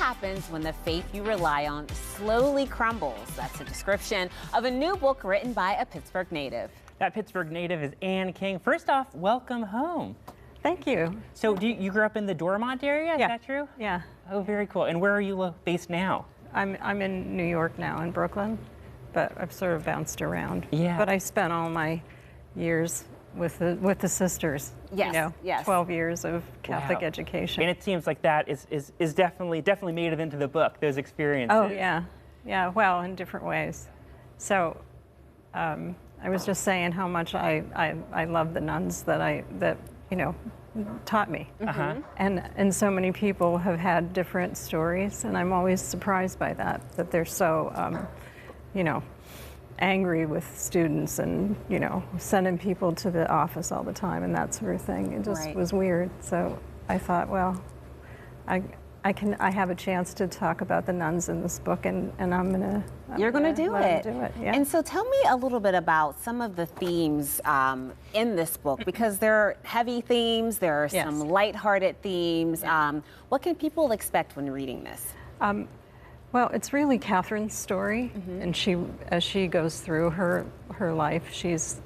happens when the faith you rely on slowly crumbles? That's a description of a new book written by a Pittsburgh native. That Pittsburgh native is Ann King. First off, welcome home. Thank you. So you grew up in the Dormont area, is that true? Yeah. Oh, very cool. And where are you based now? I'm in New York now, in Brooklyn, but I've sort of bounced around. Yeah. But I spent all my years with the sisters. Yes, You know, yes. 12 years of Catholic Wow. education. And it seems like that is definitely made it into the book, those experiences. Oh, yeah. Yeah, well, in different ways. So I was just saying how much I love the nuns that taught me. Uh-huh. And so many people have had different stories, and I'm always surprised by that they're so, angry with students and, sending people to the office all the time and that sort of thing. It just was weird. So I thought, well, I have a chance to talk about the nuns in this book, and I'm gonna do it. Yeah. And so tell me a little bit about some of the themes in this book, because there are heavy themes, there are some lighthearted themes. What can people expect when reading this? Well, it's really Catherine's story, and as she goes through her life, she's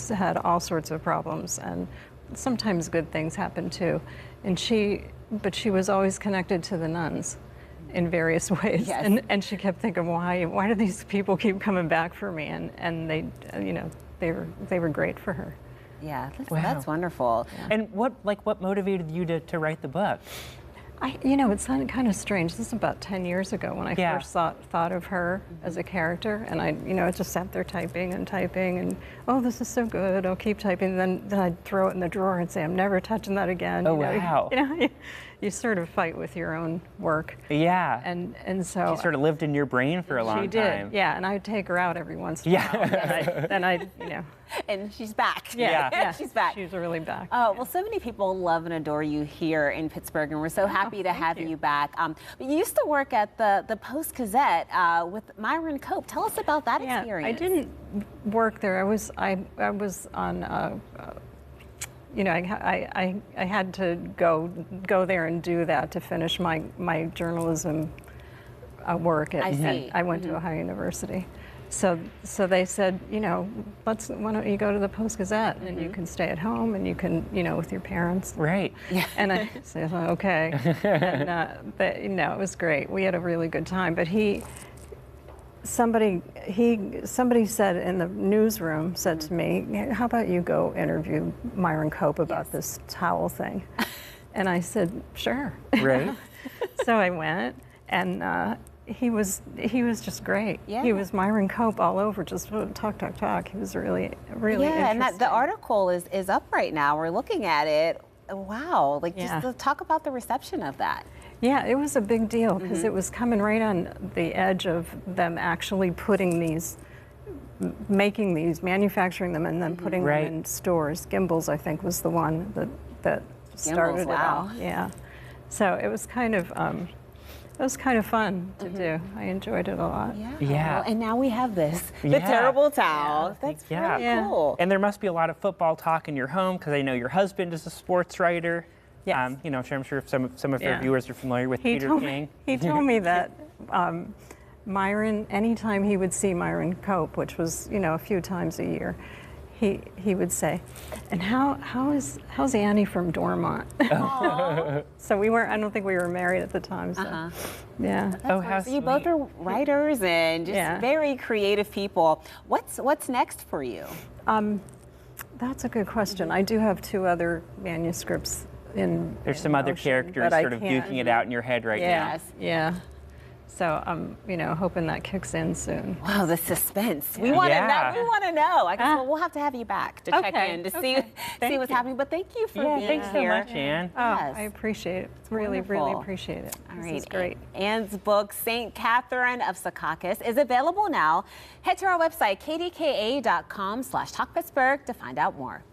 had all sorts of problems, and sometimes good things happen too. But she was always connected to the nuns in various ways, and she kept thinking, why do these people keep coming back for me? And they were great for her. Yeah, that's wonderful. Yeah. And what motivated you to write the book? It sounded kind of strange. This is about 10 years ago when I first thought of her as a character, and I just sat there typing, and oh, this is so good, I'll keep typing. Then I'd throw it in the drawer and say, I'm never touching that again. Oh, wow. You sort of fight with your own work. Yeah. And so she sort of lived in your brain for a long time. She did, yeah. And I'd take her out every once in a while. Then I'd. And she's back. Yeah. She's back. She's really back. Oh, well, so many people love and adore you here in Pittsburgh, and we're so happy to have you back. You used to work at the Post-Gazette with Myron Cope. Tell us about that experience. I didn't work there. I was on. I had to go there and do that to finish my journalism work. I went to Ohio University. So they said, why don't you go to the Post-Gazette, and you can stay at home, and you can, with your parents. Right. Yeah. And I said, okay. And, it was great. We had a really good time. But somebody said in the newsroom, said to me, how about you go interview Myron Cope about this towel thing? And I said, sure. Right. So I went, and he was just great. Yeah. He was Myron Cope all over, just talk. He was really interesting. And the article is up right now. We're looking at it. Wow, just to talk about the reception of that. Yeah, it was a big deal because it was coming right on the edge of them actually making these, manufacturing them, and then putting them in stores. Gimbel's, I think, was the one that started it all. Yeah, so it was kind of fun to do. I enjoyed it a lot. Yeah. Well, and now we have this, the terrible towel. That's really cool. And there must be a lot of football talk in your home, because I know your husband is a sports writer. Yes. I'm sure some of your viewers are familiar with Peter King. He told me that Myron, anytime he would see Myron Cope, which was a few times a year, he would say, and how's Annie from Dormont? So I don't think we were married at the time. So yeah. How so you both are writers and just very creative people. What's next for you? That's a good question. I do have 2 other manuscripts There's some other characters sort of duking it out in your head right now. Yeah. So I'm, hoping that kicks in soon. Wow, the suspense. We want to know. We want to know. I guess we'll have to have you back to check in to see what's happening. But thank you for being here. Thanks so much, Ann. Oh, I appreciate it. Really appreciate it. All This right. is great. Ann's book, St. Catherine of Secaucus, is available now. Head to our website, kdka.com/talkpittsburgh to find out more.